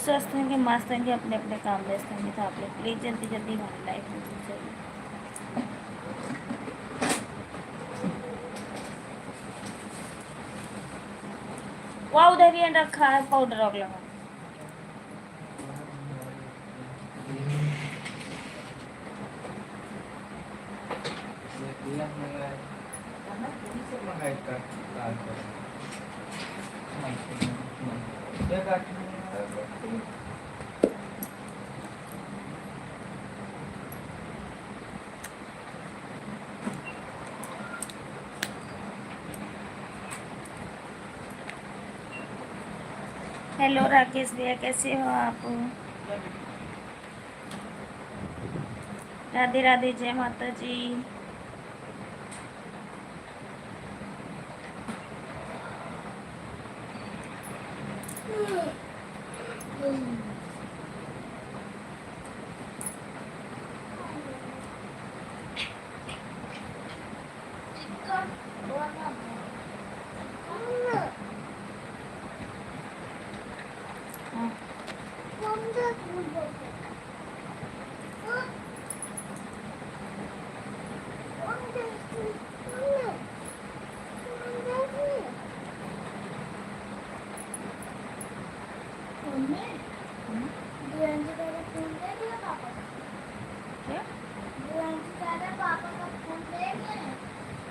स्वस्थ होंगे, मस्त होंगे, अपने अपने काम व्यस्त होंगे। तो आप लोग प्लीज़ जल्दी जल्दी हमारी लाइफ में जुड़ जाइए। वहाँ उधर ही रखा है पाउडर और लगा। हेलो राकेश भैया, कैसे हो आप? राधे राधे, जय माता जी।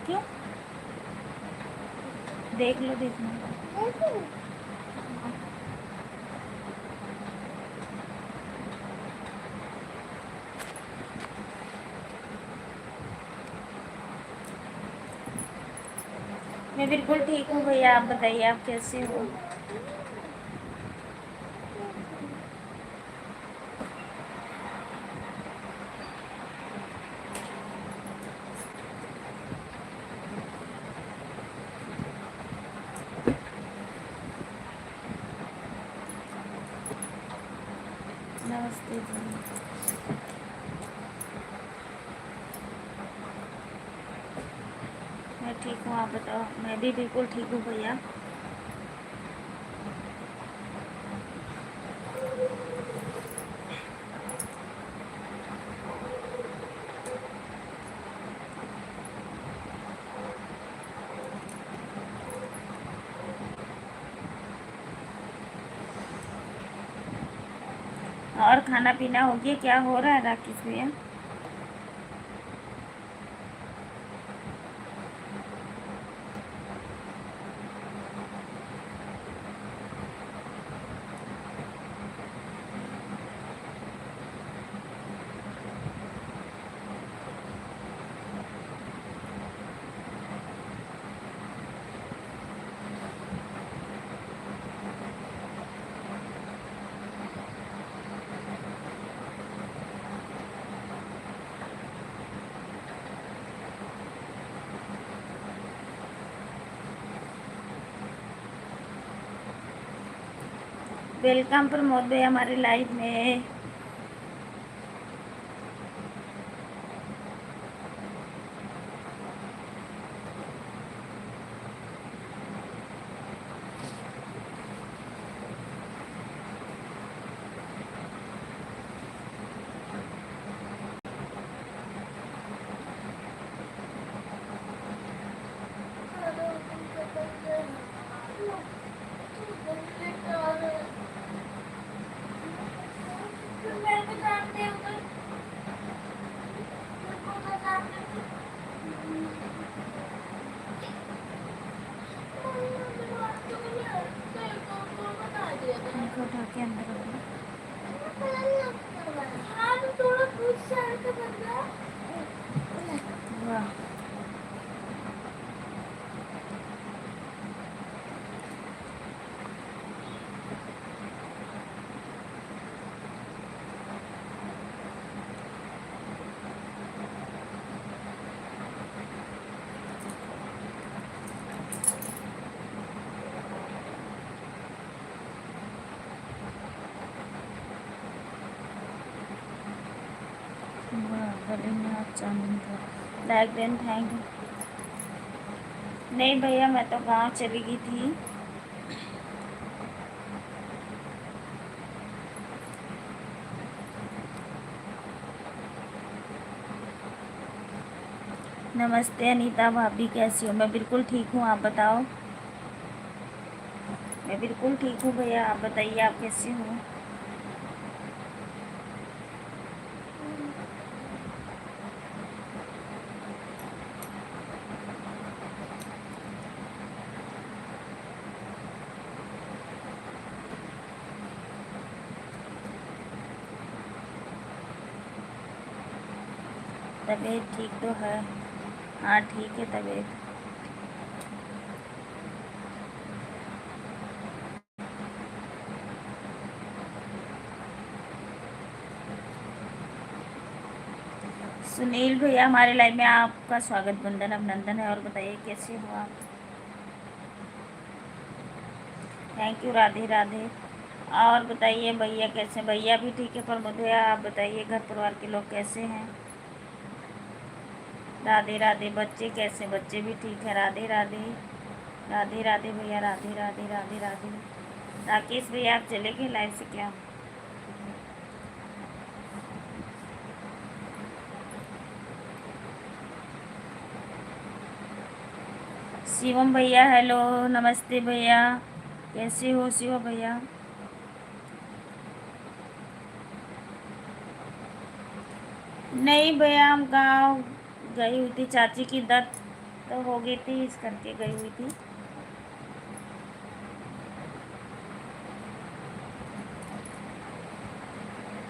क्यों? देख लो, देखना। मैं बिल्कुल ठीक हूँ भैया, आप बताइए आप कैसे हो? नमस्ते जी। मैं ठीक हूँ, आप बताओ। मैं भी बिल्कुल ठीक हूँ भैया। और खाना पीना हो गया? क्या हो रहा है राकेश भैया? वेलकम प्रमोद भैया हमारी लाइफ में। इनको उठा के अंदर रख दो। वाह, गले में हाथ चांदनी था। Like then thank you. नहीं भैया, मैं तो गांव चली गई थी। नमस्ते अनीता भाभी, कैसी हो? मैं बिल्कुल ठीक हूँ, आप बताओ। मैं बिल्कुल ठीक हूँ भैया, आप बताइए आप कैसी हो? तबीयत ठीक तो है? हाँ ठीक है तबीयत। सुनील भैया, हमारे लाइव में आपका स्वागत, वंदन अभिनंदन है। और बताइए कैसे हो आप? Thank you, Radhe Radhe. और बताइए भैया कैसे? भैया भी ठीक है, प्रमोद भैया आप बताइए घर परिवार के लोग कैसे हैं? राधे राधे। बच्चे कैसे? बच्चे भी ठीक है, राधे राधे। राधे राधे भैया, राधे राधे राधे राधे। राकेश भैया आप चले गए लाइव से क्या? शिवम भैया हेलो, नमस्ते भैया, कैसे हो शिवम भैया? नहीं भैया, हम गाँव गई हुई थी, चाची की दर्द तो हो गई थी, इस करके गई हुई थी।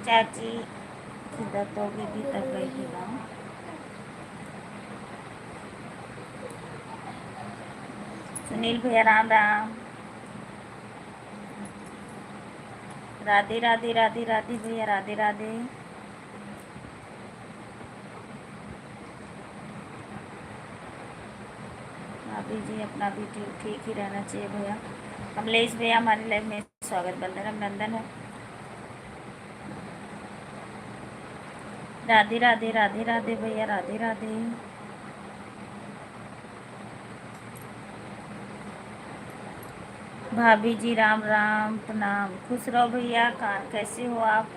चाची की दर्द हो गई थी तब गई थी गाँव। सुनील भैया राम राम। राधे राधे राधे राधे भैया, राधे राधे। भाभी जी अपना भी ठीक ठीक ही रहना चाहिए भैया। कमलेश भैया हमारे लाइव में स्वागत, बंदन अभिनंदन है। राधे राधे राधे राधे भैया, राधे राधे। भाभी जी राम राम, प्रणाम, खुश रहो भैया। कहाँ कैसे हो आप?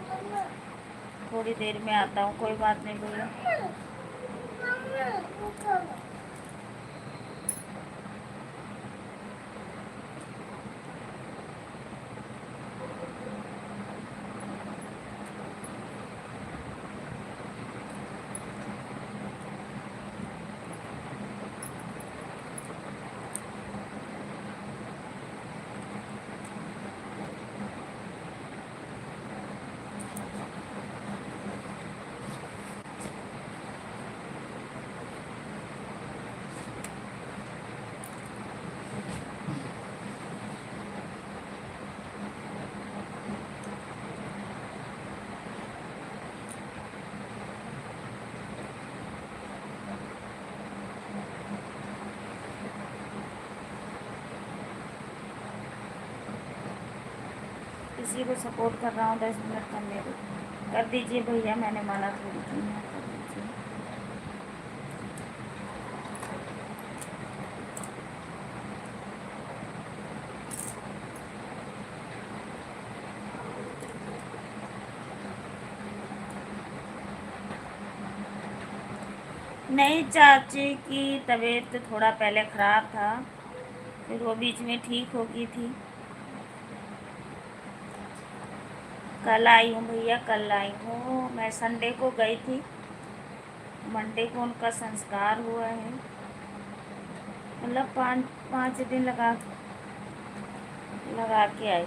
थोड़ी देर में आता हूँ, कोई बात नहीं भैया। किसी को सपोर्ट कर रहा हूँ, 10 मिनट करने दो। कर दीजिए भैया, मैंने मना थोड़ी की है, कर दीजिए। नहीं, चाची की तबीयत तो थोड़ा पहले ख़राब था, फिर वो बीच में ठीक हो गई थी। कल आई हूँ भैया, कल आई हूँ। मैं संडे को गई थी, मंडे को उनका संस्कार हुआ है। मतलब 5 दिन लगा के आई।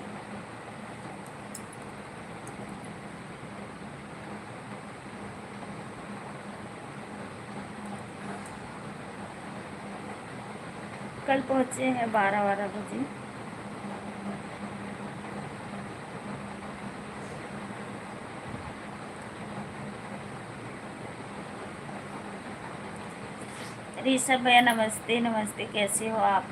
कल पहुँचे हैं 12 बजे। ऋषभ भैया नमस्ते नमस्ते, कैसे हो आप?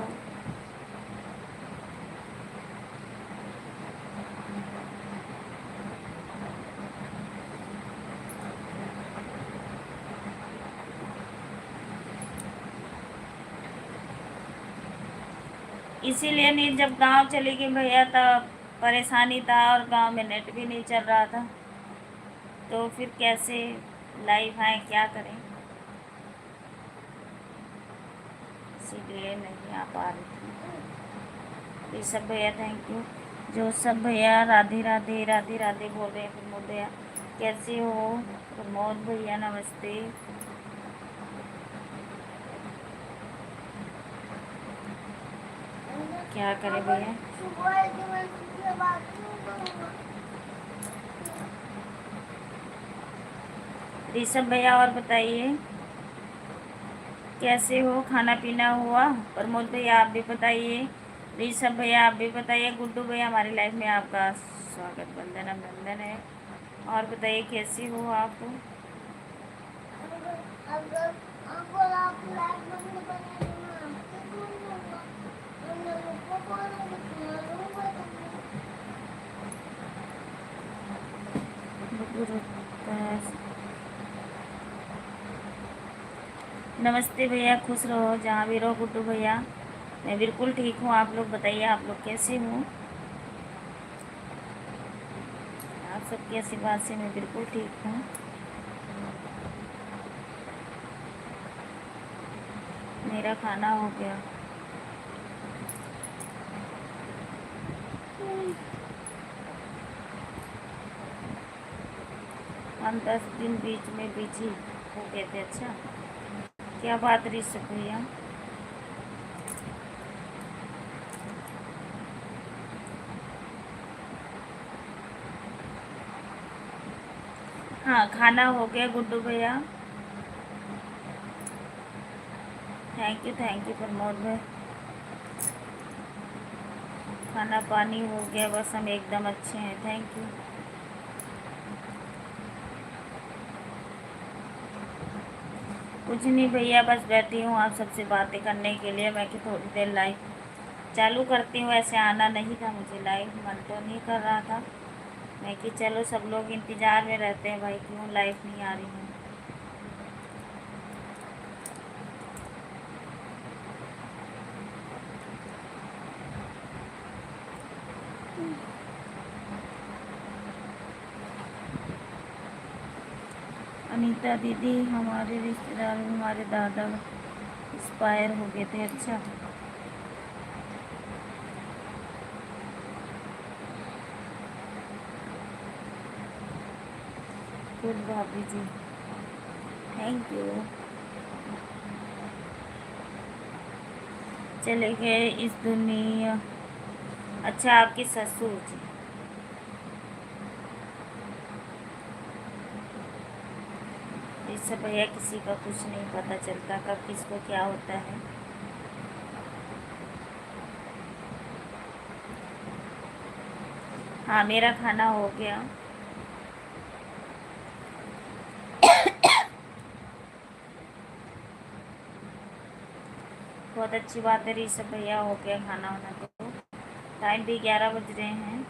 इसीलिए नहीं, जब गांव चली गई भैया तब परेशानी था, और गांव में नेट भी नहीं चल रहा था, तो फिर कैसे लाइव आए, क्या करें। इसीलिए नहीं आ पा रही थी। ऋषभ भैया थैंक यू। जोसफ भैया राधे राधे राधे राधे बोल रहे हैं। प्रमोद भैया कैसे हो? प्रमोद भैया नमस्ते। क्या करें भैया? ऋषभ भैया और बताइए कैसे हो? खाना पीना हुआ? प्रमोद भैया आप भी बताइए। ऋषभ भैया आप भी बताइए। गुड्डू भैया हमारी लाइफ में आपका स्वागत, वंदन अभिनंदन है। और बताइए कैसी हो आप? नमस्ते भैया, खुश रहो जहाँ भी रहो। गुड्डू भैया मैं बिल्कुल ठीक हूँ। आप लोग बताइए आप लोग कैसे हो? आप सबके आशीर्वाद से मैं बिल्कुल ठीक हूँ। मेरा खाना हो गया। हम 10 दिन बीच में बिजी हो गए थे। अच्छा क्या बात ऋषभ भैया? हाँ खाना हो गया गुड्डू भैया। थैंक यू प्रमोद भाई। खाना पानी हो गया, बस हम एकदम अच्छे हैं। Thank you. कुछ नहीं भैया, बस बैठी हूँ आप सबसे बातें करने के लिए। मैं कि थोड़ी देर लाइव चालू करती हूँ। ऐसे आना नहीं था मुझे लाइव, मन तो नहीं कर रहा था। मैं कि चलो सब लोग इंतज़ार में रहते हैं भाई क्यों लाइव नहीं आ रही हूँ। अनीता दीदी हमारे रिश्तेदार में हमारे दादा एक्सपायर हो गए थे। अच्छा गुड भाभी जी थैंक यू। चले गए इस दुनिया। अच्छा आपके ससुर जी। इस सब भैया किसी का कुछ नहीं पता चलता कब किसको क्या होता है। हाँ मेरा खाना हो गया। बहुत अच्छी बात है ऋषभ भैया, हो गया खाना वाना। तो टाइम भी 11 बज रहे हैं।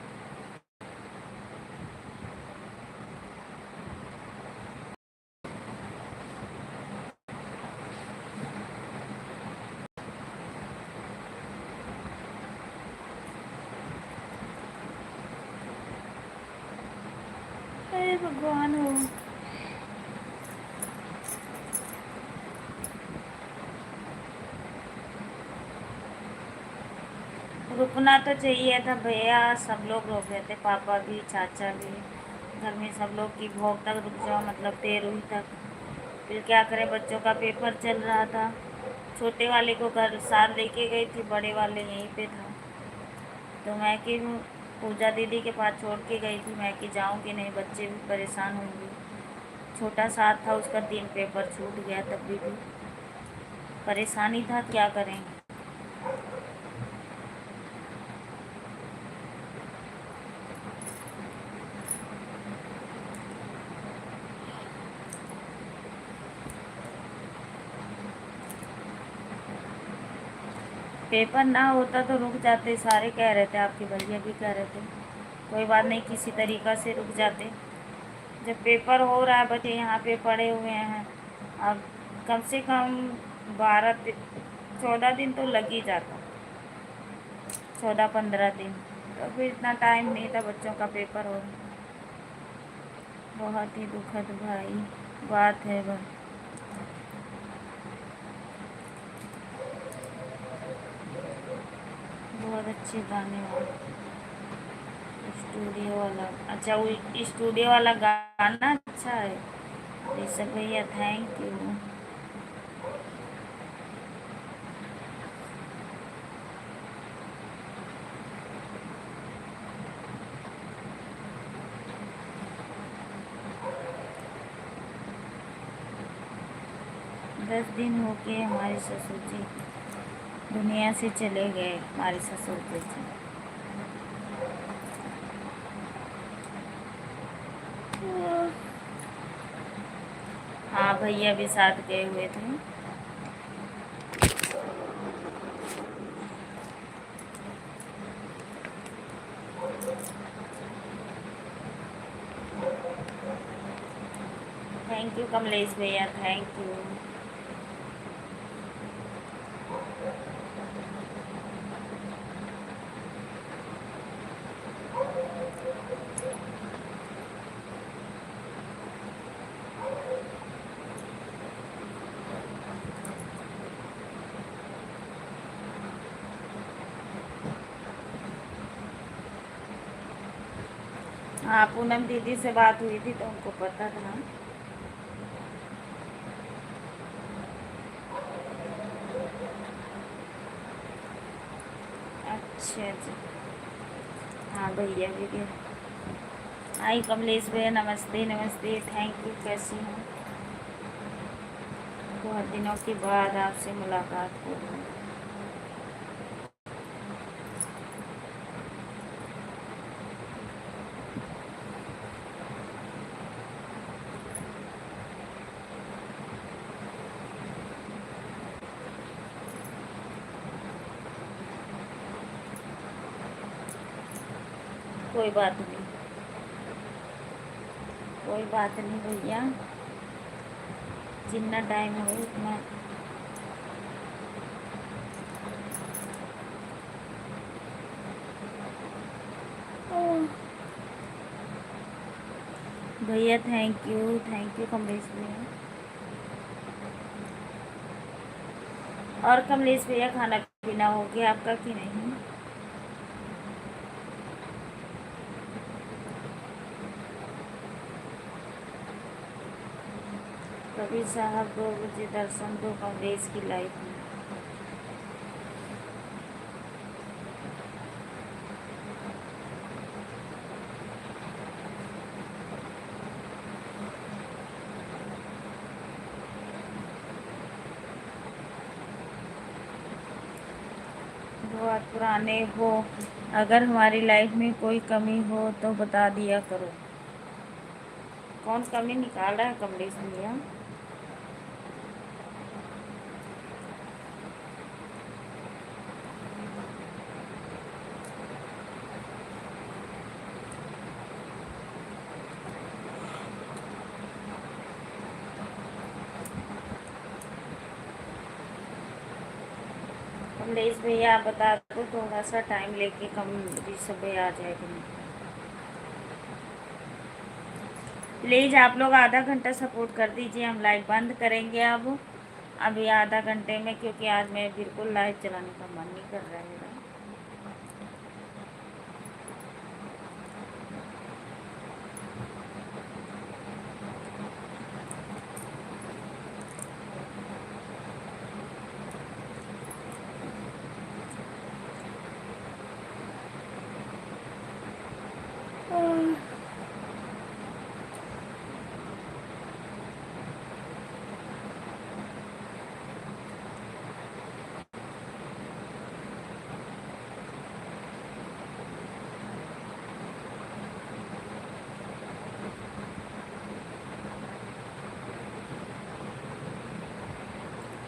अरे भगवान हो। रुकना तो चाहिए था भैया, सब लोग रोक रहे थे, पापा भी चाचा भी, घर में सब लोग की भोग तक रुक जाओ मतलब 13 तक। फिर क्या करें, बच्चों का पेपर चल रहा था। छोटे वाले को घर साथ लेके गई थी, बड़े वाले यहीं पे था। तो मैं कि पूजा दीदी के पास छोड़ के गई थी। मैं कि जाऊँगी नहीं, बच्चे भी परेशान होंगे। छोटा साथ था, उसका 3 पेपर छूट गया, तब भी परेशानी था, क्या करें। पेपर ना होता तो रुक जाते, सारे कह रहे थे, आपके भैया भी कह रहे थे। कोई बात नहीं, किसी तरीक़ा से रुक जाते। जब पेपर हो रहा है, बच्चे यहाँ पे पड़े हुए हैं, अब कम से कम 14 दिन तो लग ही जाता, 14-15 दिन। तो फिर इतना टाइम नहीं था, बच्चों का पेपर हो। बहुत ही दुखद भाई बात है वह। बहुत अच्छे गाने वाले स्टूडियो वाला। अच्छा, वो स्टूडियो वाला गाना अच्छा है। ऋषभ भैया थैंक यू। 10 दिन हो गए हमारे ससुर जी दुनिया से चले गए। हमारे ससुर जी हाँ, भैया भी साथ गए हुए थे। थैंक यू कमलेश भैया, थैंक यू। हाँ, पूनम दीदी से बात हुई थी तो उनको पता था। अच्छा जी। हाँ, भैया भी गए। हाय कमलेश भैया, नमस्ते नमस्ते, थैंक यू। कैसी हैं? बहुत दिनों के बाद आपसे मुलाकात हो रही है। कोई बात नहीं, कोई बात नहीं भैया, जितना टाइम हो उतना। भैया थैंक यू कमलेश भैया। और कमलेश भैया, खाना पीना हो गया आपका कि नहीं? कभी साहब 2 बजे दर्शन दो कमलेश की लाइफ में। बहुत पुराने हो, अगर हमारी लाइफ में कोई कमी हो तो बता दिया करो। कौन कमी निकाल रहा है कमलेश भैया? कमलेश भैया आप बता दो, थोड़ा सा टाइम लेके ऋषभ भैया आ जाएगा। प्लीज़ आप लोग आधा घंटा सपोर्ट कर दीजिए, हम लाइव बंद करेंगे अब अभी आधा घंटे में, क्योंकि आज मैं बिल्कुल लाइव चलाने का मन नहीं कर रहा है मेरा।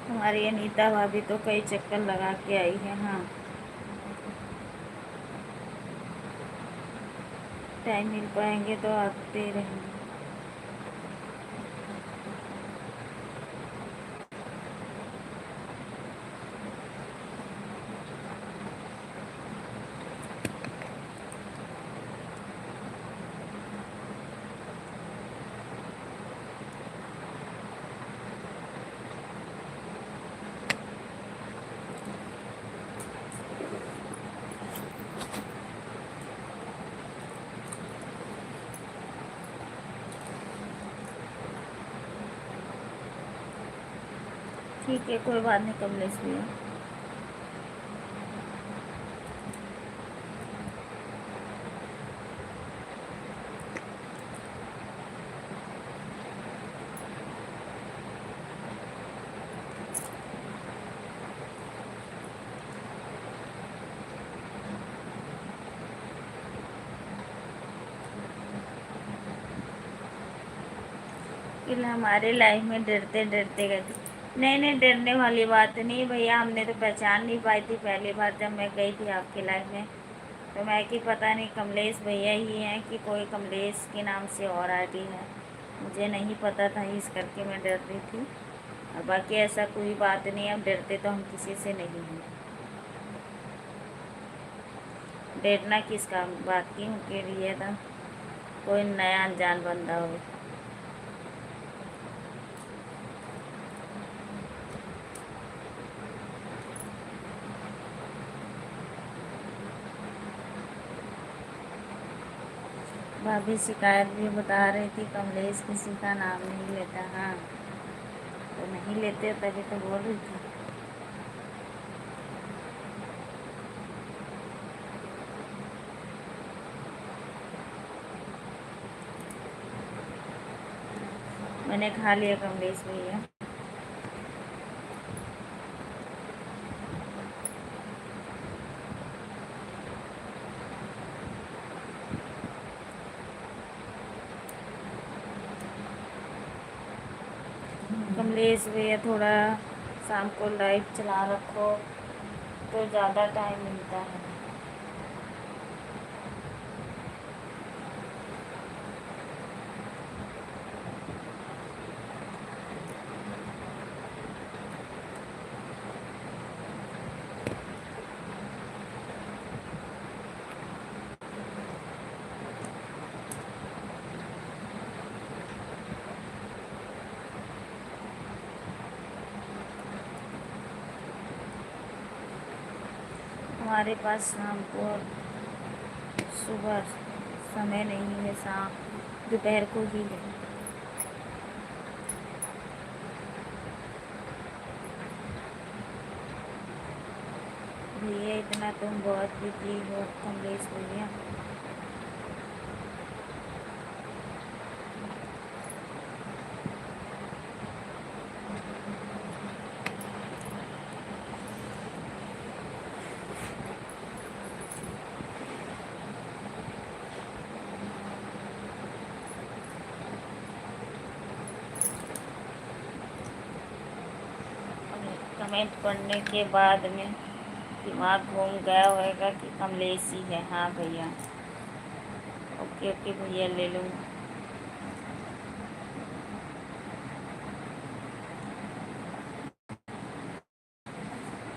हमारी अनीता भाभी तो कई चक्कर लगा के आई है। हाँ, टाइम मिल पाएंगे तो आते रहेंगे। ठीक है, कोई बात नहीं कमलेश भैया। फिर हमारे लाइफ में डरते डरते गए थे। नहीं नहीं, डरने वाली बात नहीं भैया, हमने तो पहचान नहीं पाई थी पहली बार जब मैं गई थी आपकी लाइफ में। तो मैं कि पता नहीं कमलेश भैया ही हैं कि कोई कमलेश के नाम से और आईडी है, मुझे नहीं पता था, इस करके मैं डर रही थी। और बाकी ऐसा कोई बात नहीं, अब डरते तो हम किसी से नहीं हैं। डरना किसका, बाकी के लिए था कोई नया अनजान बंदा हो। भाभी शिकायत भी बता रही थी कमलेश किसी का नाम नहीं लेता। हाँ, तो नहीं लेते तभी तो बोल रही थी। मैंने खा लिया कमलेश भैया। कमलेश भैया थोड़ा शाम को लाइव चला रखो तो ज़्यादा टाइम मिलता है। हमारे पास शाम को सुबह समय नहीं है, शाम दोपहर को ही है। भैया इतना तुम बहुत बिजी हो कमलेश भैया। कमेंट पढ़ने के बाद में दिमाग घूम गया होगा कि कमलेश ही है। हाँ भैया, ओके ओके भैया, ले लूँगा।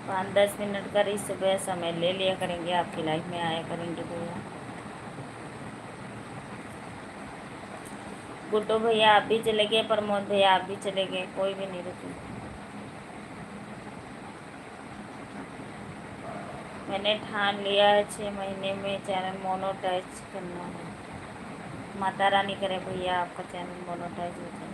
5-10 मिनट का ही सुबह समय ले लिया करेंगे, आपकी लाइफ में आया करेंगे भैया। गुड्डू भैया आप भी चले गए, प्रमोद भैया आप भी चले गए, कोई भी नहीं रुकी। मैंने ठान लिया है 6 महीने में चैनल मोनोटाइज करना है। माता रानी करे भैया आपका चैनल मोनोटाइज हो जाए।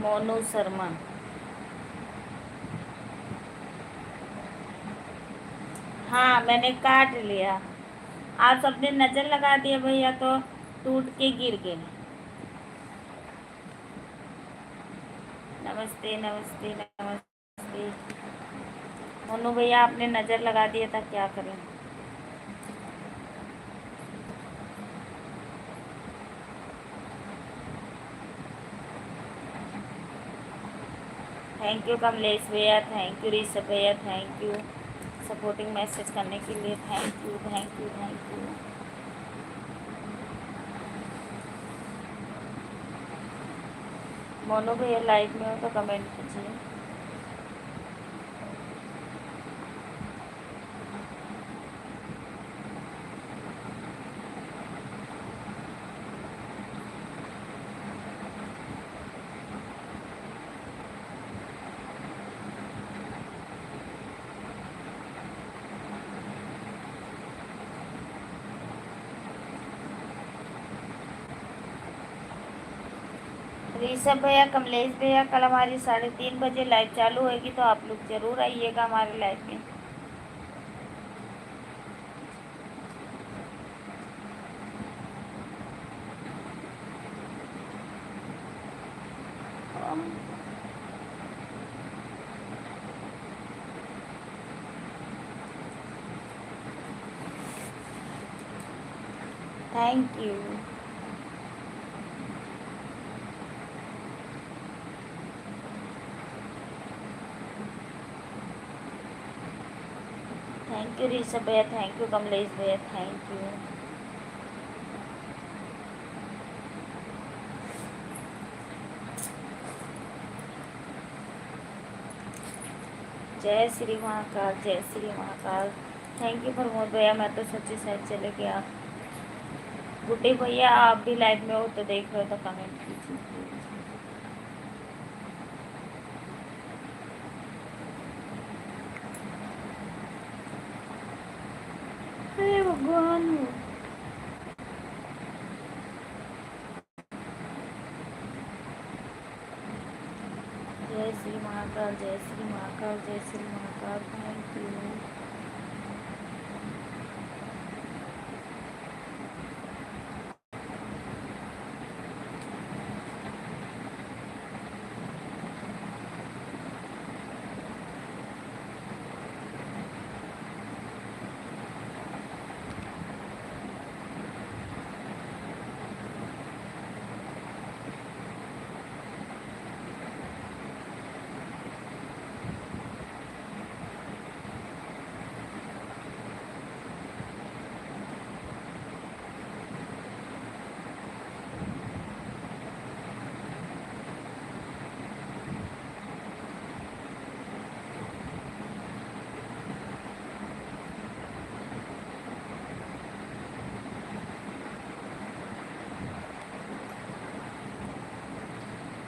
मोनू शर्मा, हाँ मैंने काट लिया। आप सबने नज़र लगा दिया भैया तो टूट के गिर गए। नमस्ते नमस्ते नमस्ते। मोनू भैया आपने नज़र लगा दिया था, क्या करें। थैंक यू कमलेश भैया, थैंक यू ऋषभ भैया, थैंक यू सपोर्टिंग मैसेज करने के लिए, thank you thank you thank you. Monu भैया लाइव में हो तो कमेंट कीजिए। ऋषभ भैया, कमलेश भैया, कल हमारी 3:30 बजे लाइव चालू होगी, तो आप लोग ज़रूर आइएगा हमारे लाइव में। Thank you. Thank you Rishabh भैया, थैंक यू कमलेश भैया, थैंक यू। जय श्री महाकाल, जय श्री महाकाल। थैंक यू प्रमोद भैया, मैं तो सच्ची साइड चले गया। गुड्डी भैया, आप भी लाइव में हो तो देख लो, तो कमेंट कीजिए। हे भगवान, जय श्री महाकाल, जय श्री महाकाल, जय श्री महाकाल। Thank you.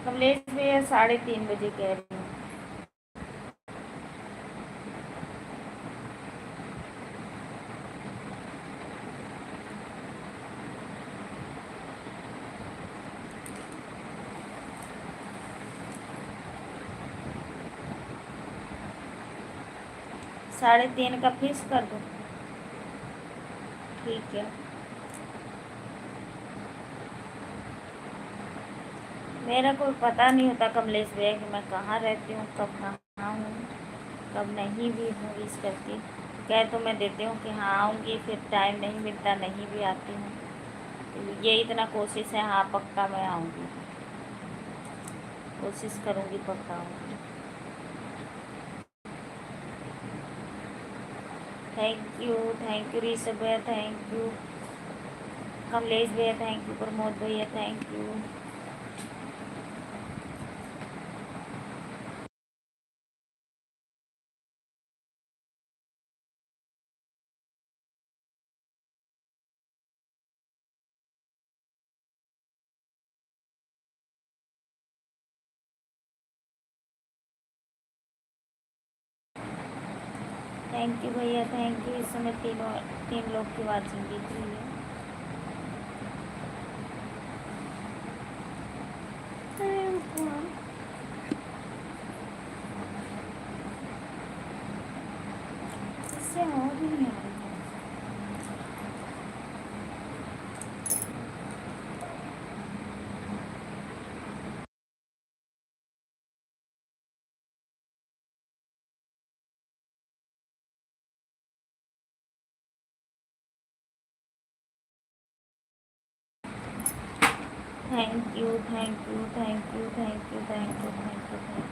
कमलेश भैया 3:30 बजे कह रही हूँ। साढ़े 3 का फिक्स कर दो, ठीक है। मेरा कोई पता नहीं होता कमलेश भैया कि मैं कहाँ रहती हूँ, कब कहाँ हूँ, कब नहीं भी हूँ। इस करके कह तो मैं देती हूँ कि हाँ आऊँगी, फिर टाइम नहीं मिलता, नहीं भी आती हूँ। तो ये इतना कोशिश है, हाँ पक्का मैं आऊँगी, कोशिश करूँगी, पक्का आऊँगी। थैंक यू ऋषभ भैया, थैंक यू कमलेश भैया, थैंक यू प्रमोद भैया, थैंक यू। थैंक यू भैया, थैंक यू। इस समय तीन लोग की वाचिंग दिख रही है। इससे और भी नहीं आ रही है। Thank you, thank you, thank you, thank you, thank you, thank you, thank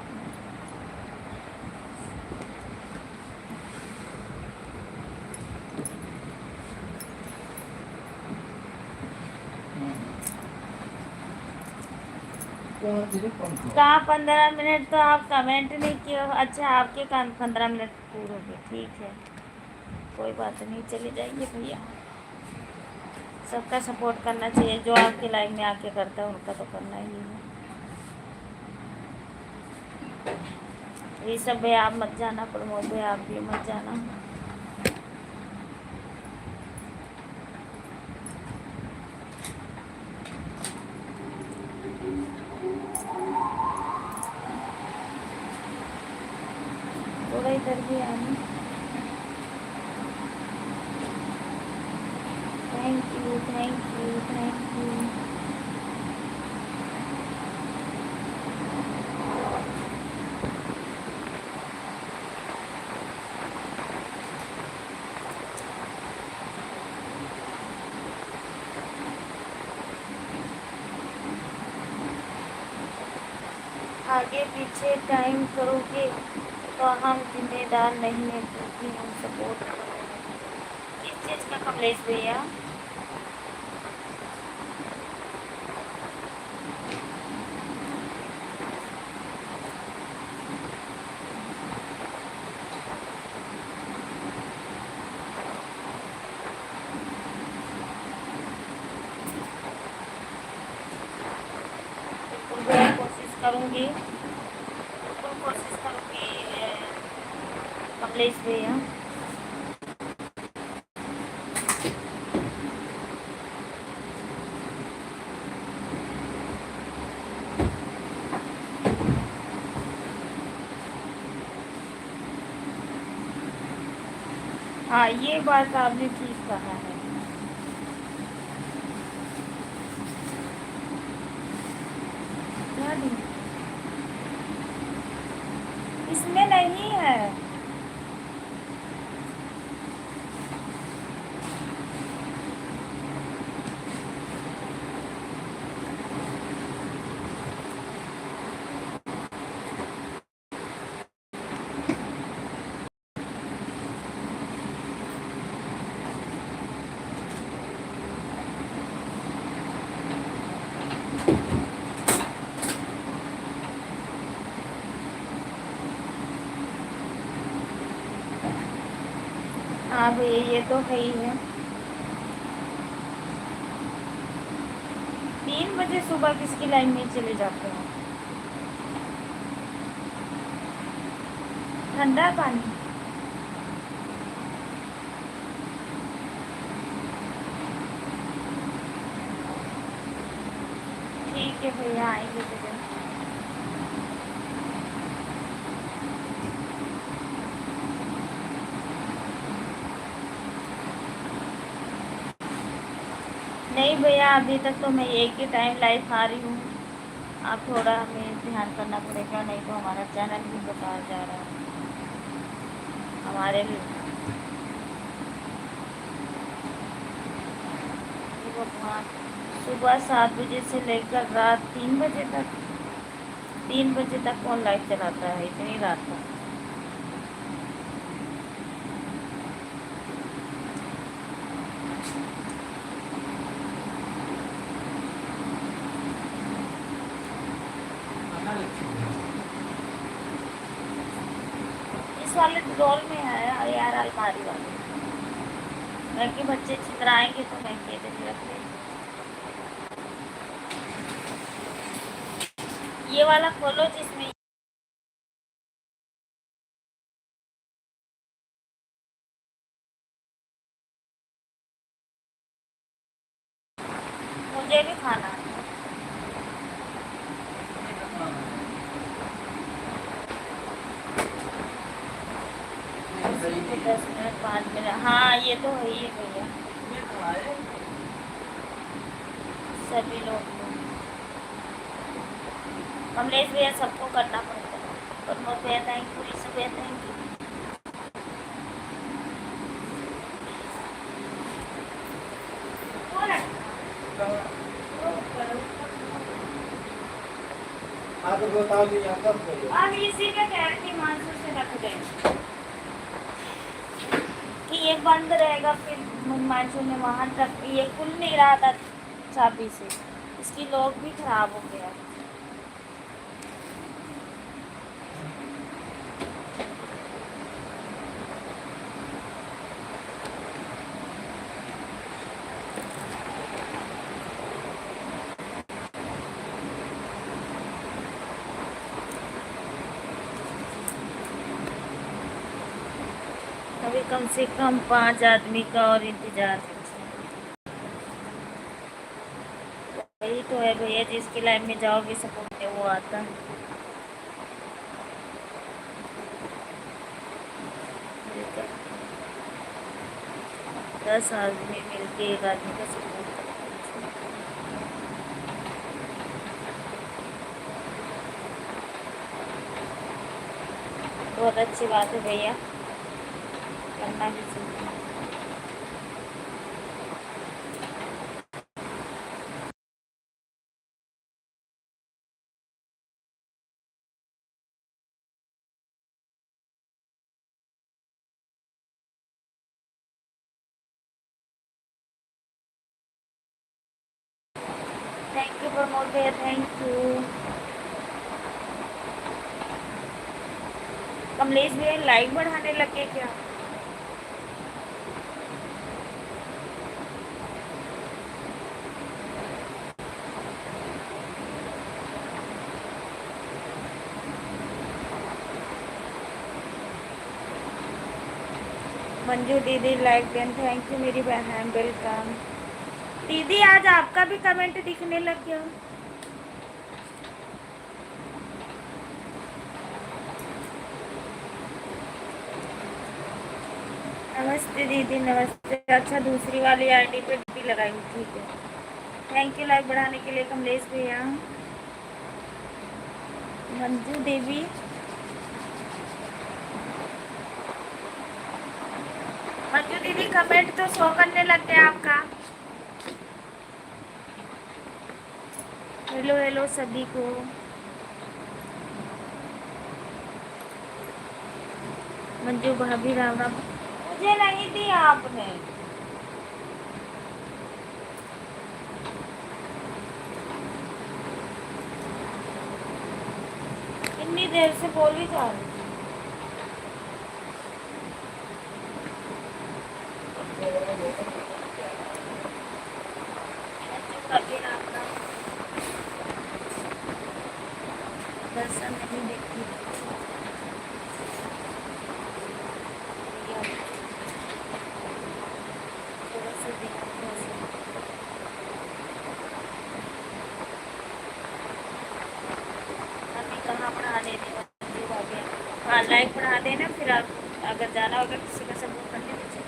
you. कहाँ 15 मिनट, तो आप कमेंट नहीं किए। अच्छा, आपके 15 मिनट पूरे हो गए, ठीक है, कोई बात नहीं, चले जाएंगे भैया। सबका सपोर्ट करना चाहिए, जो आपके लाइफ में आके करता है उनका तो करना ही है। ये सब भैया आप मत जाना, प्रमोद भैया आप भी मत जाना। थोड़ा इधर भी आना। Thank you thank you thank you. आगे पीछे टाइम करोगे तो हम जिम्मेदार नहीं है, क्योंकि हम सपोर्ट किस चीज़ का कमलेश भैया? बिल्कुल कोशिश करूँगी, बिल्कुल कोशिश करूँगी कमलेश भैया। हाँ, ये बात आपने ठीक कहा है। क्या दी? इसमें नहीं है। हाँ भैया, ये तो है ही है। 3 बजे सुबह किसकी लाइन में चले जाते हैं? ठंडा पानी। ठीक है भैया, आएंगे जरूर। नहीं भैया, अभी तक तो मैं एक ही टाइम लाइव आ रही हूँ। आप थोड़ा हमें ध्यान करना पड़ेगा, नहीं तो हमारा चैनल भी बेकार जा रहा है हमारे लिए। भगवान, सुबह 7 बजे से लेकर रात 3 बजे तक, 3 बजे तक कौन लाइव चलाता है इतनी रात तक? इस वाले डॉल में है यार, अलमारी वाले। घर के बच्चे चित्राएंगे तो मैं कह देती रखते। ये वाला खोलो जिसमें मुझे भी खाना है। 10 मिनट 5 मिनट, हाँ ये तो है ही है भैया। सभी लोग कमलेश भैया सबको करना पड़ता है। प्रमोद भैया थैंक यू, ऋषभ भैया थैंक यू। अब इसी का कह रही थी मानसून से रख गए कि ये बंद रहेगा, फिर मानसून ने वहाँ तक ये खुल नहीं रहा था चाबी से, इसकी लॉक भी खराब हो गया। अभी कम से कम 5 आदमी का और इंतजार है। वही तो है भैया, जिसकी लाइन में जाओगे सपोर्ट है वो आता है। 10 आदमी मिलके एक आदमी का सपोर्ट करते हैं। बहुत अच्छी बात है भैया, करना भी चाहिए। थैंक यू प्रमोद भैया, थैंक यू। कमलेश भैया लाइक बढ़ाने लगे क्या? मंजू दीदी लाइक देन, थैंक यू मेरी बहन, वेलकम। दीदी आज आपका भी कमेंट दिखने लग गया। नमस्ते दीदी, नमस्ते। अच्छा दूसरी वाली आईडी पे भी लगाई हूँ, ठीक है। थैंक यू लाइक बढ़ाने के लिए कमलेश भैया। मंजू देवी, मंजू दीदी कमेंट तो शो करने लग गया आपका। हेलो हेलो सभी को। मंजू भाभी राम राम, मुझे नहीं दिया आपने। इतनी देर से बोल ही जा रही भाभी राम राम, दर्शन नहीं देखती। थोड़ा सा देखती हूँ। अभी कहाँ पढ़ा देने मंजू भाभी? हाँ लाइक बढ़ा देना, फिर आप अगर जाना होगा किसी का सपोर्ट करने तो चलिए।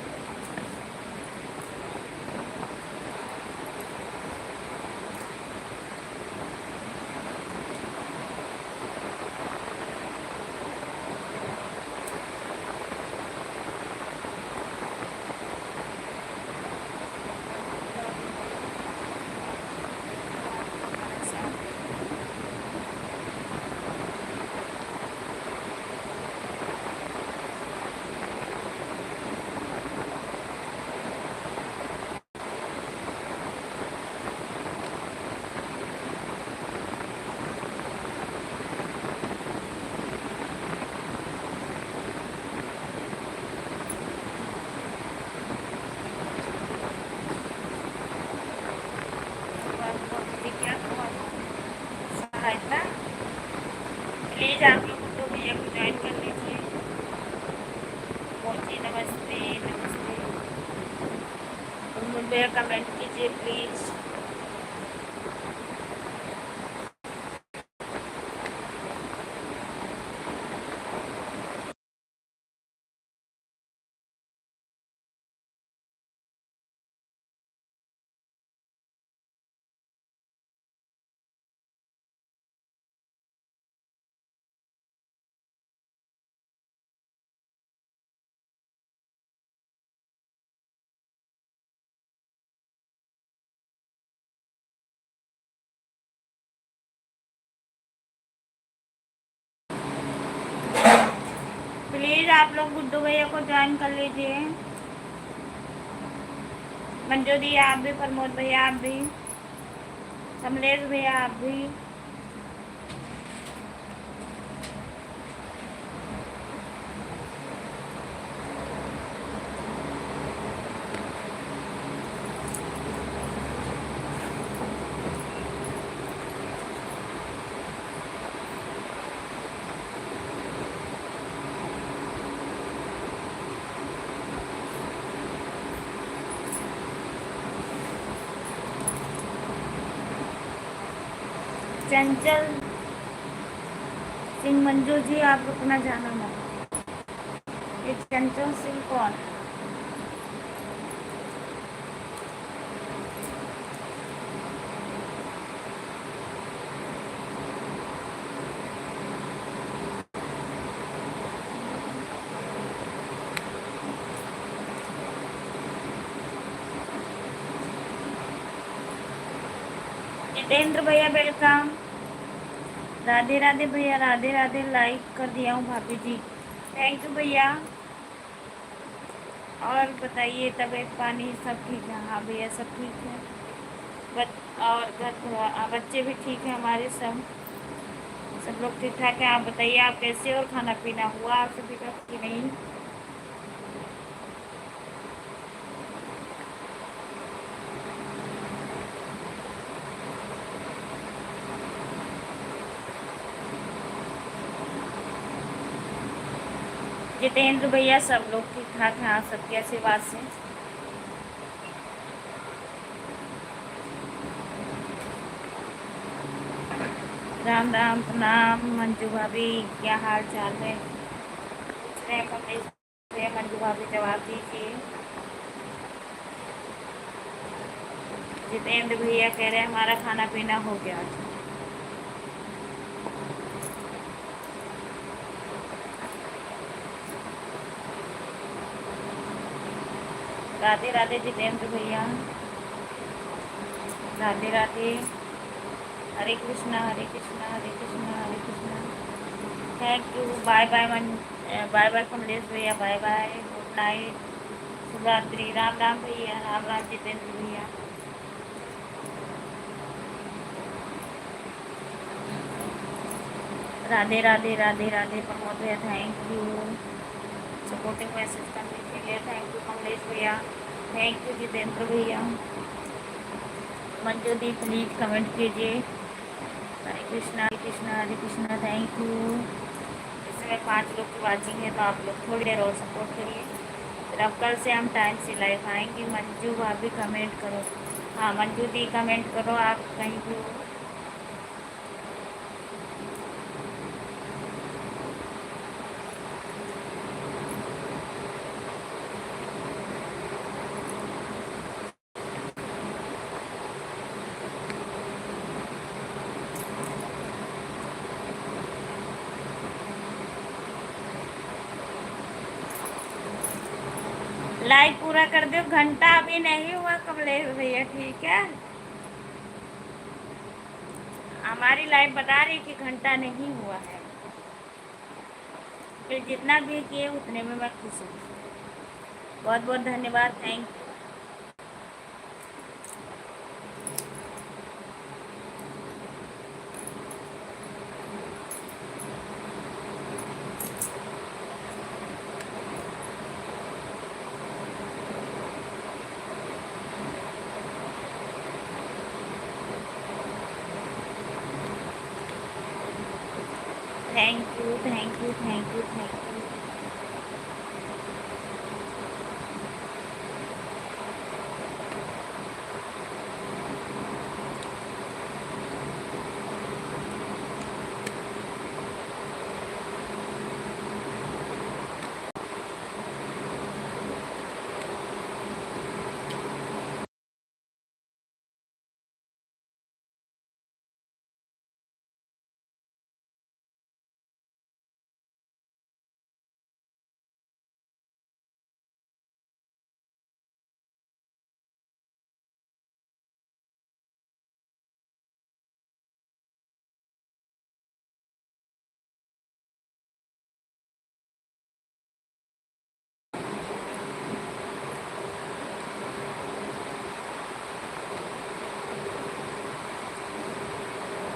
क्या सहायता, प्लीज आप लोग तो भैया को ज्वाइन कर लीजिए। पहुंचिए, नमस्ते नमस्ते। और मुझे कमेंट कीजिए प्लीज। प्लीज आप लोग गुड्डू भैया को ज्वाइन कर लीजिए। मंजू दी आप भी, प्रमोद भैया आप भी, कमलेश भैया आप भी। चंचल सिंह, मंजू जी आप रुकना जाना मत। ये चंचल सिंह कौन? जितेंद्र भैया वेलकम। राधे राधे भैया, राधे राधे। लाइक कर दिया हूँ भाभी जी, थैंक यू भैया। और बताइए तबीयत पानी सब ठीक है? हाँ भैया सब ठीक है। और घर बच्चे भी ठीक है हमारे, सब लोग ठीक ठाक हैं। आप बताइए आप कैसे, और खाना पीना हुआ आप सभी का कि नहीं? जितेंद्र भैया सब लोग ठीक ठाक हैं आप सबके आशीर्वाद से। राम राम, प्रणाम मंजू भाभी, क्या हाल चाल है? पूछ रहे हैं कमलेश भैया। मंजू भाभी जवाब दीजिए। जितेंद्र भैया कह रहे हैं हमारा खाना पीना हो गया। राधे राधे जितेंद्र भैया, राधे राधे। हरे कृष्णा हरे कृष्णा हरे कृष्णा हरे Krishna. Thank you, bye bye bye bye Kamlesh भैया, बाय बाय, गुड नाइट, शुभ रात्रि। राम राम भैया, राम राम जितेंद्र भैया। राधे राधे राधे राधे प्रमोद भैया, थैंक यू सपोर्टिंग मैसेज करने के लिए। थैंक यू कमलेश भैया, थैंक यू जितेंद्र भैया। मंजू दी प्लीज कमेंट कीजिए। हरे कृष्णा हरे कृष्णा, थैंक यू। इस समय 5 लोग की वाचिंग है, तो आप लोग थोड़ी देर और सपोर्ट करिए, फिर अब कल से हम टाइम से लाइव आएंगे। मंजू भाभी कमेंट करो। हाँ मंजू दी कमेंट करो, आप कहीं भी हो। लाइव पूरा कर दो, घंटा अभी नहीं हुआ कमलेश भैया, ठीक है? हमारी लाइव बता रही कि घंटा नहीं हुआ है, फिर जितना भी किए उतने में मैं खुश हूँ। बहुत बहुत धन्यवाद, thank you. Thank you thank you thank you thank you.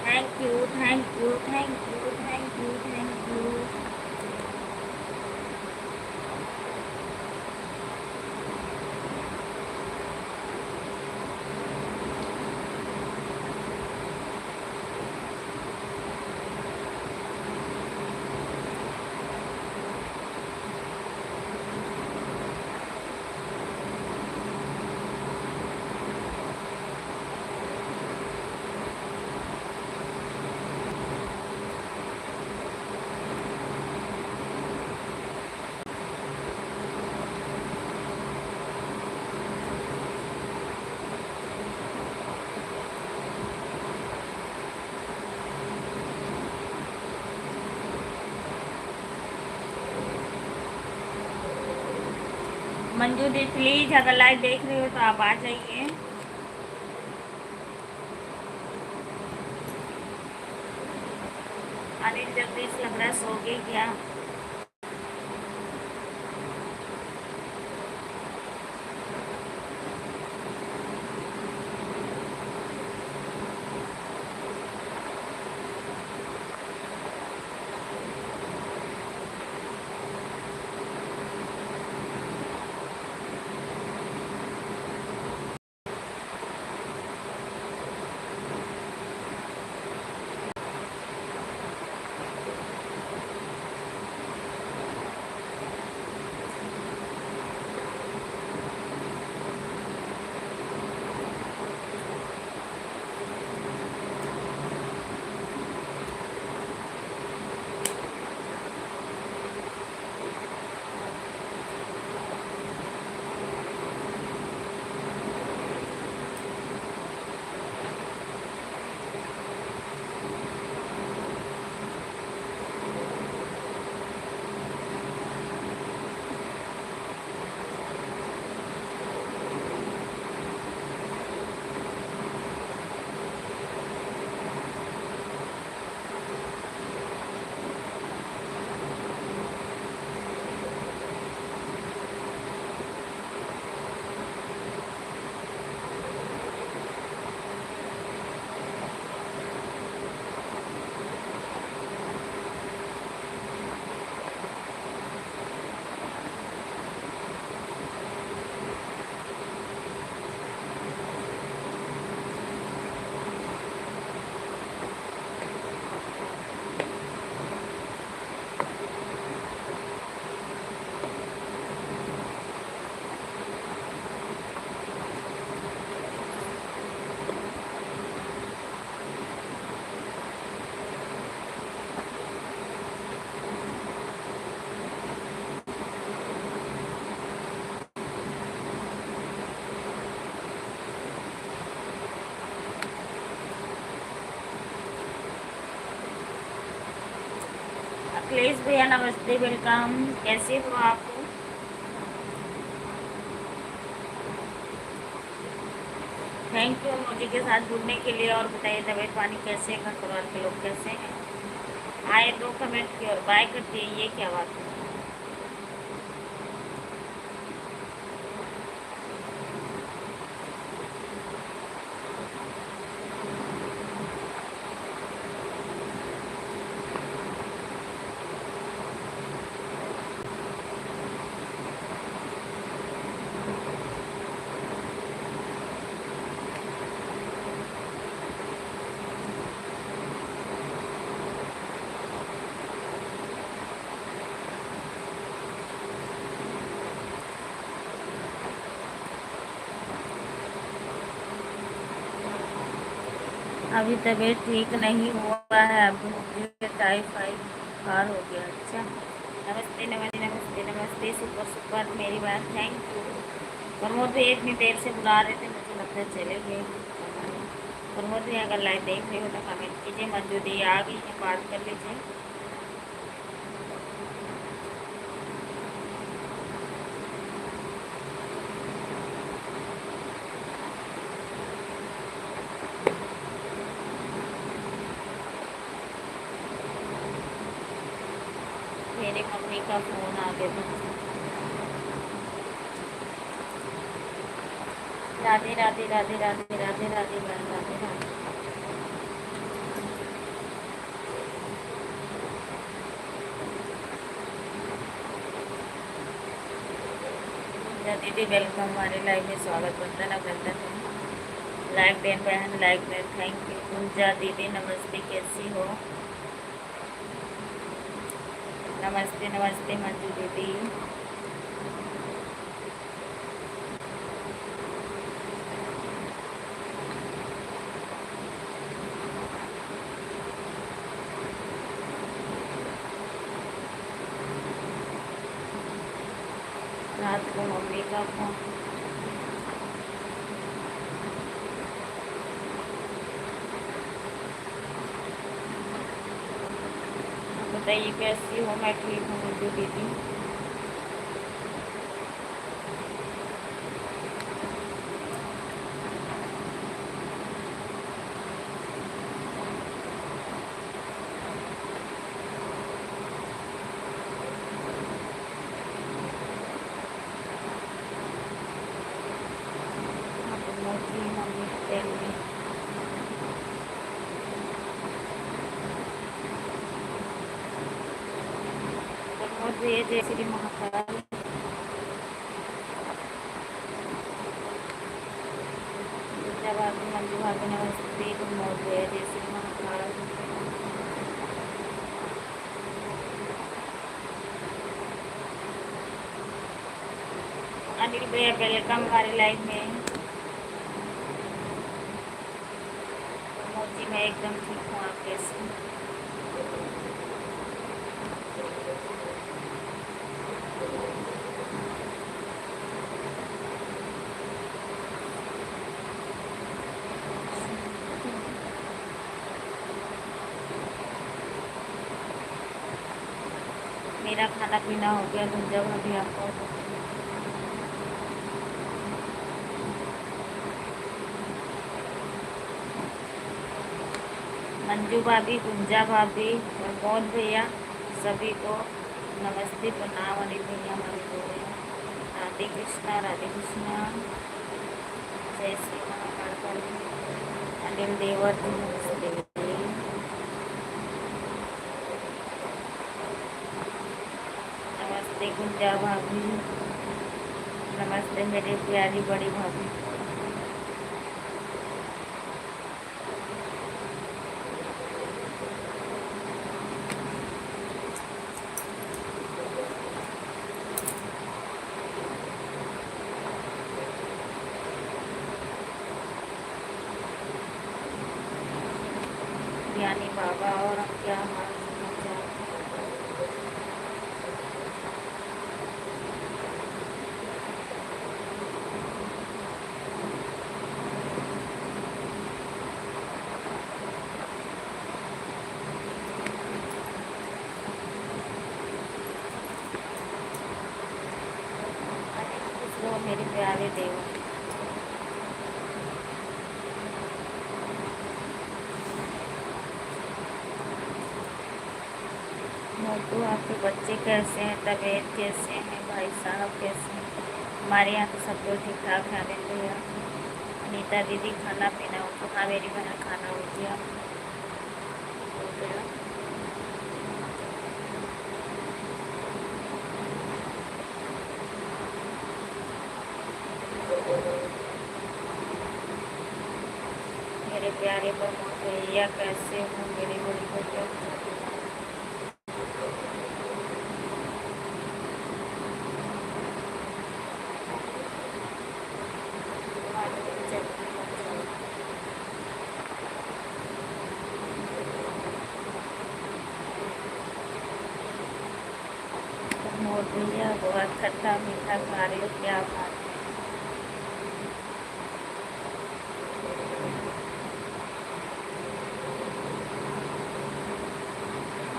Thank you thank you thank you thank you thank you. Manju the please अगर लाइव देख रहे हो तो आप आ जाइए। प्लीज लग रहा है सो गई क्या? अखिलेश भैया नमस्ते, वेलकम। कैसे हो आप? थैंक यू मुझे के साथ जुड़ने के लिए। और बताइए तबीयत पानी कैसे है, घर परिवार के लोग कैसे हैं? आए दो कमेंट की और बाय कर दिए, ये क्या बात है? अभी तबीयत ठीक नहीं हुआ है, अभी मुझे टाइफाइड बुखार हो गया। अच्छा, नमस्ते नमस्ते नमस्ते नमस्ते, सुपर सुपर मेरी बात, थैंक यू। प्रमोद भी इतनी देर से बुला रहे थे, मुझे लगता है चले गए। प्रमोद भी अगर लाइव देख रहे हो तो कमेंट कीजिए। मंजू दी आ गई है, बात कर लीजिए। मेरी मम्मी का फ़ोन आ गया था। राधे राधे राधे राधे राधे राधे बहन, राधे राधे। पूजा दीदी वेलकम, हमारे लाइव में स्वागत, वंदन अभिनंदन है। लाइक देन बहन, लाइक देन, थैंक यू। पूजा दीदी नमस्ते, कैसी हो? नमस्ते नमस्ते मंजू दीदी। रात को मम्मी का फोन। बताइए कैसी हो? मैं ठीक हूँ मंजू दीदी। और भैया जय श्री महाकाल। पूजा भाभी, मंजू भाभी नमस्ते। गुड मॉर्निंग भैया, जय श्री महाकाल। अनिल भैया वेलकम हमारे लाइफ में। मोदी मैं एकदम ठीक हूँ, आप कैसे हैं? मेरा खाना पीना हो गया गुंजा भाभी, आपको? मंजू भाभी, गुंजा भाभी और मौत भैया, सभी को नमस्ते प्रणाम। अनिल भैया हमारे को राधे कृष्णा, राधे कृष्णा, जय श्री महाकाल। अनिल देवर जी नमस्ते। नमस्ते गुंजा भाभी, नमस्ते मेरी प्यारी बड़ी भाभी। ज्ञानी बाबा और हम क्या हाल समाचार? तो मेरे प्यारे देवा, मोटू आपके बच्चे कैसे हैं? तबीयत कैसे हैं? भाई साहब कैसे हैं? हमारे यहाँ तो सब लोग ठीक ठाक है। भैया अनीता दीदी खाना पीना हो? हाँ मेरी बहन, खाना हो गया। मेरे प्यारे प्रमोद भैया कैसे हो? मेरी बड़ी भैया प्रमोद भैया बहुत खट्टा मीठा खा रहे हो, क्या बात है?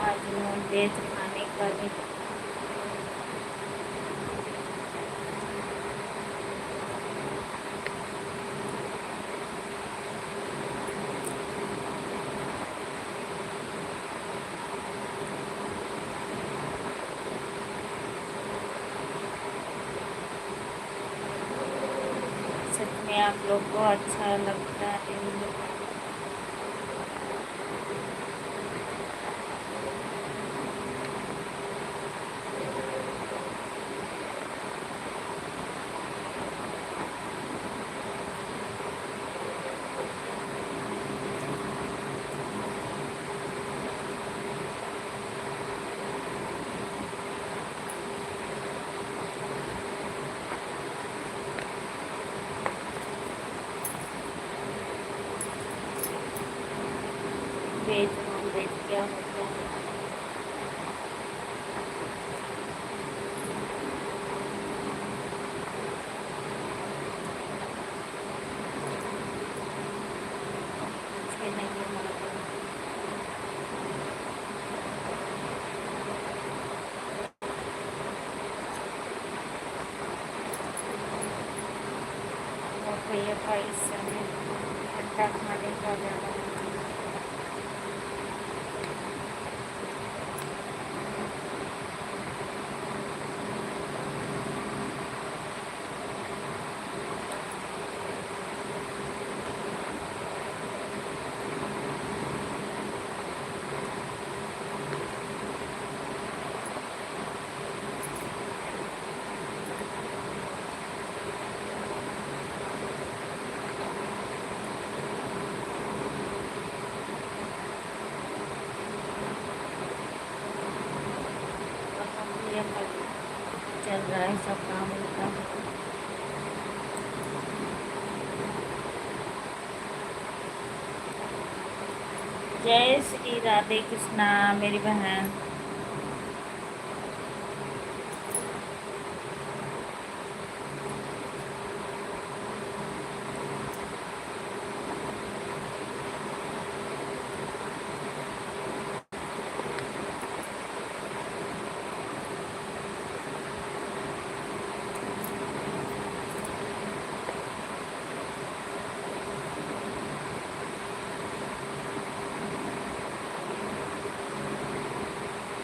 आज नॉन वेज खाने का भी सच में आप लोग को अच्छा लगता है। वेज नॉन वेज क्या होता है? मुझे नहीं मालूम। और भैया का इस समय ठंडा खाने का ज़्यादा चल रहा है सब काम उनका। जय श्री राधे कृष्णा मेरी बहन।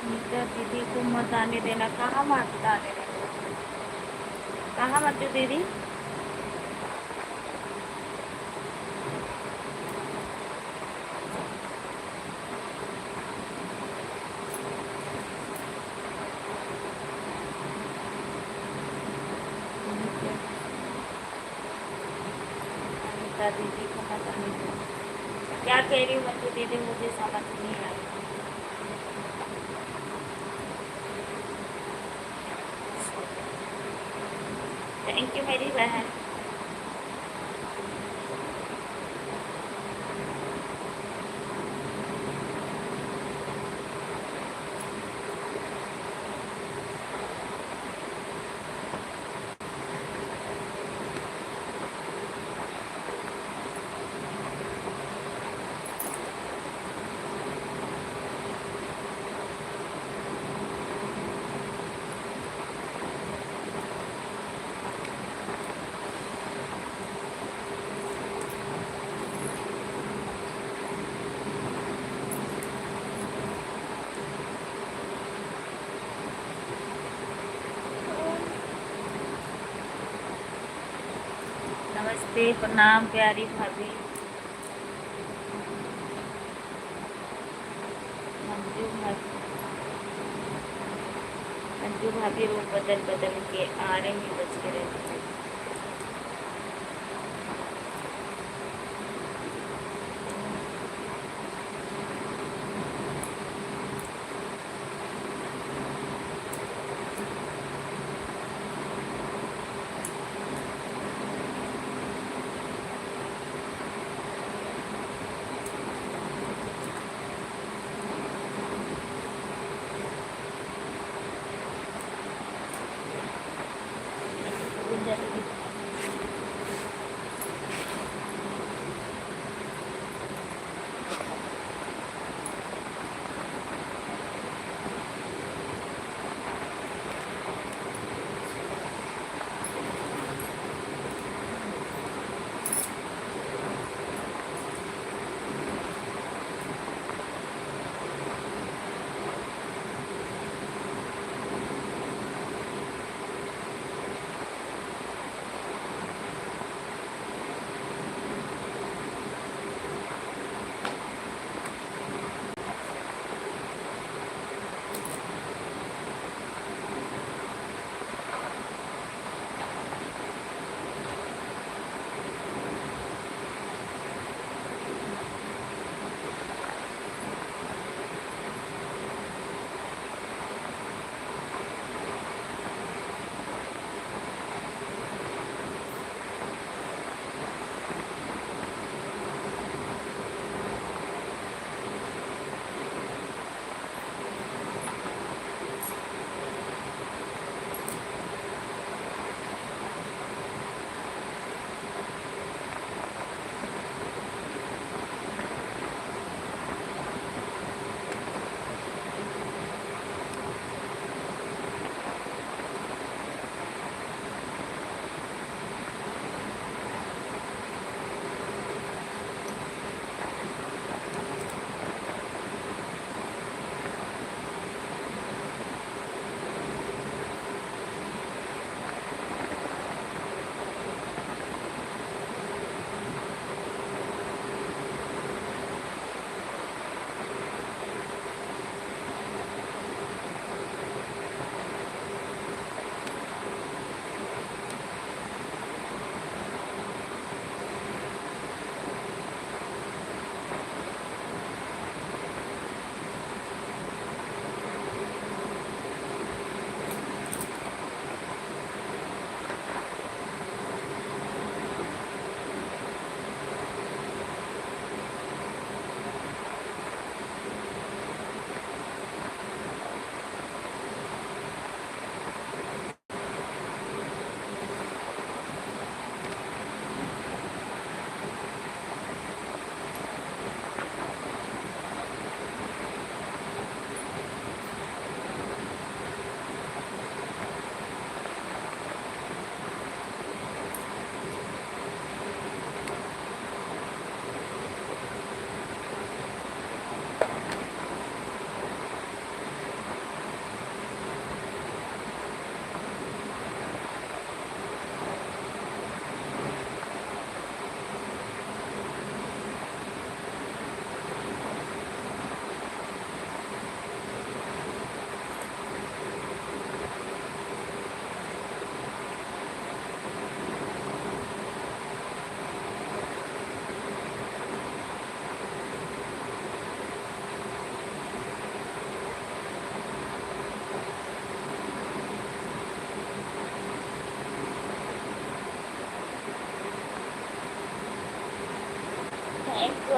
नीता दीदी को मत आने देना। कहाँ मत आने देना? कहाँ मत हो दीदी? नीता दीदी को मत आने देना। क्या कह रही हूँ मंजू दीदी, मुझे समझ नहीं आई। थैंक यू मेरी बहन। नमस्ते, प्रणाम प्यारी भाभी। मंजू भाभी, मंजू भाभी रूप बदल बदल के आ रहे ही बच के रहते हैं।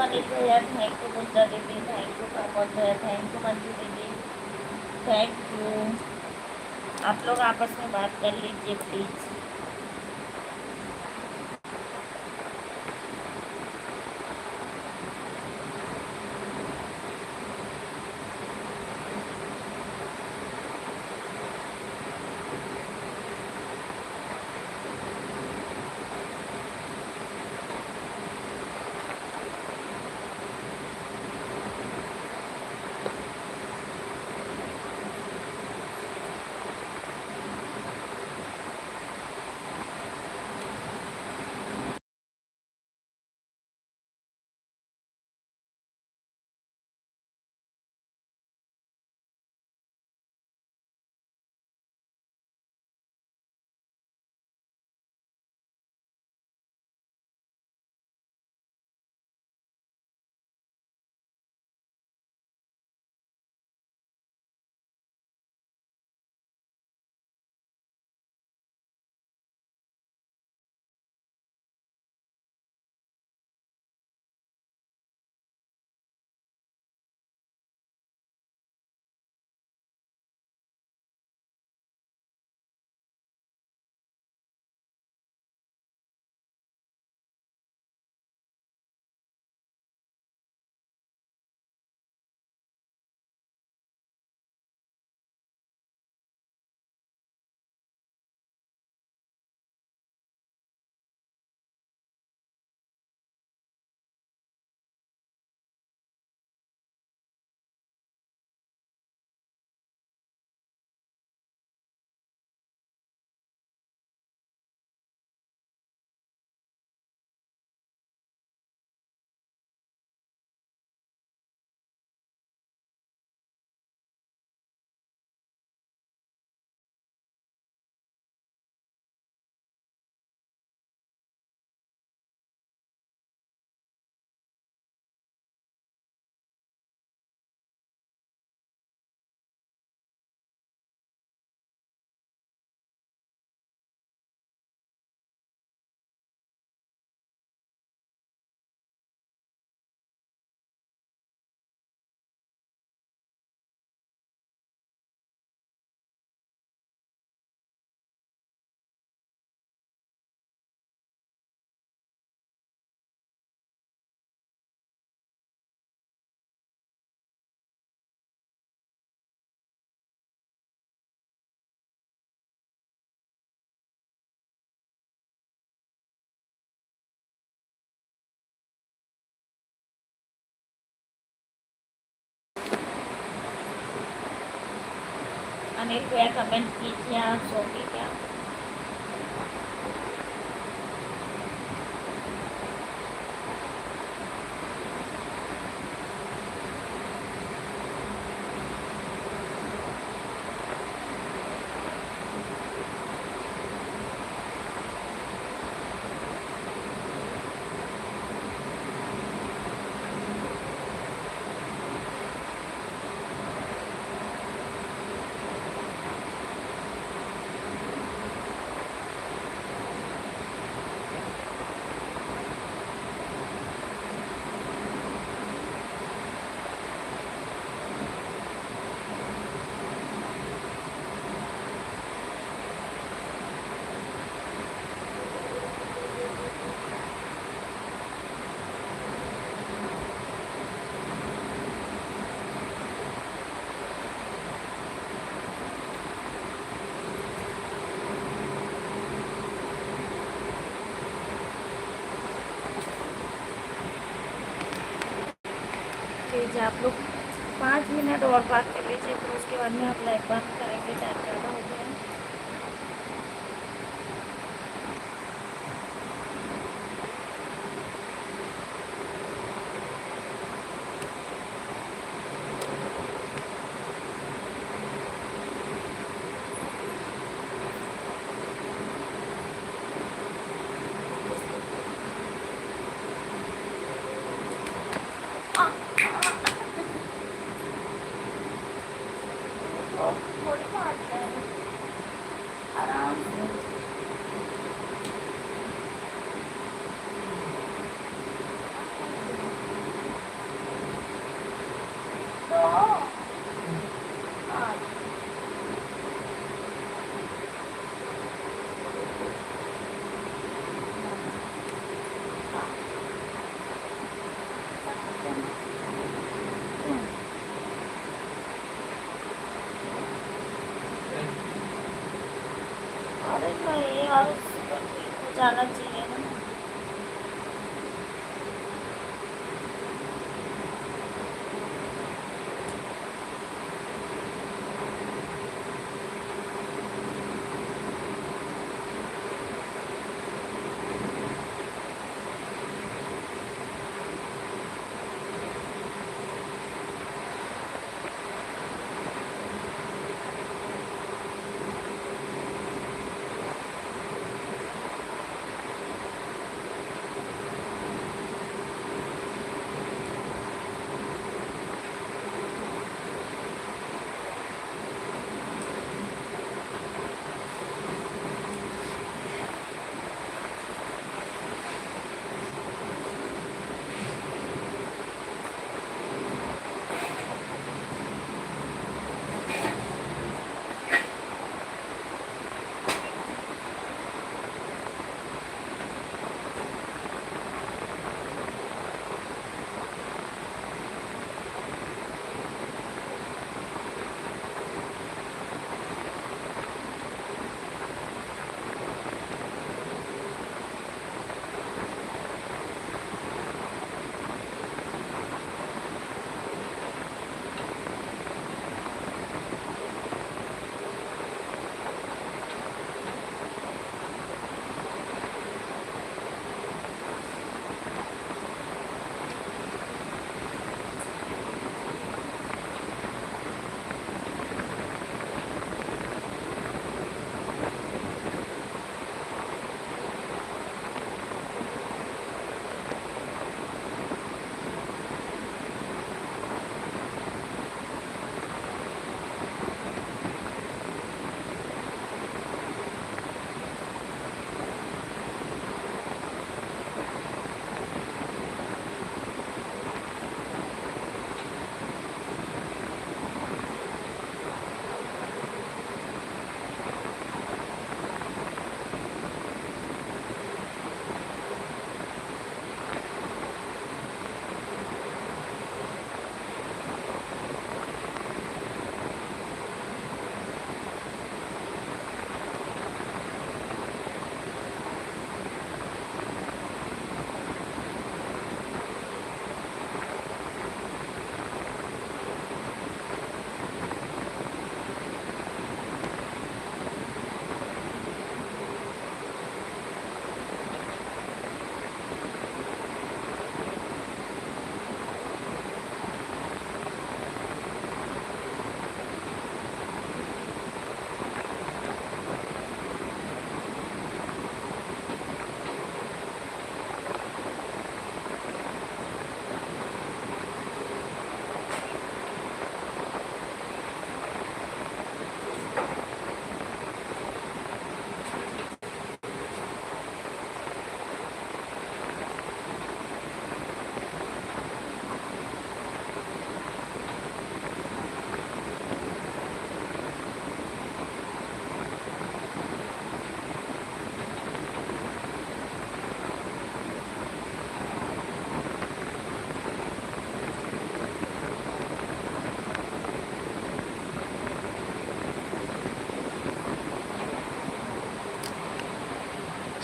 अनिल भैया, थैंक यू गुंजा दीदी, थैंक यू प्रमोद भैया, थैंक यू मंजू दीदी, थैंक यू। आप लोग आपस में बात कर लीजिए प्लीज़। अनिल भैया कमेंट कीजिए, आप सोगी क्या? प्लीज़ आप लोग 5 मिनट और बात कर लीजिए, फिर उसके बाद में आप लाइव बंद करेंगे, टाइम ज़्यादा हो गया है। थोड़ी बात है। अरे नहीं यार, उसका ठीक हो जाना चाहिए ना।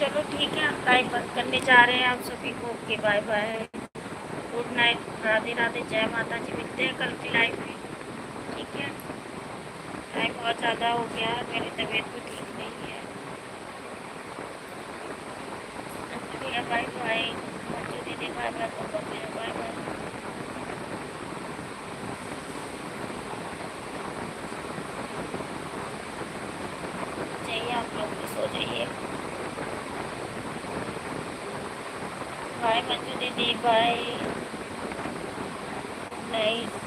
चलो ठीक है, हम लाइव बंद करने जा रहे हैं। आप सभी को okay, bye bye, good night, Radhe Radhe, जय माता जी। मिलते हैं कल की लाइव में, ठीक है। टाइम बहुत ज़्यादा हो गया, मेरी तबीयत भी ठीक नहीं है। ठीक है, बाय बाय। मंजू दीदी बाय बाय, बाय बाय। जाइए आप लोग भी सो जाइए। बाय मंजू दीदी, बाय, गुड नाइट।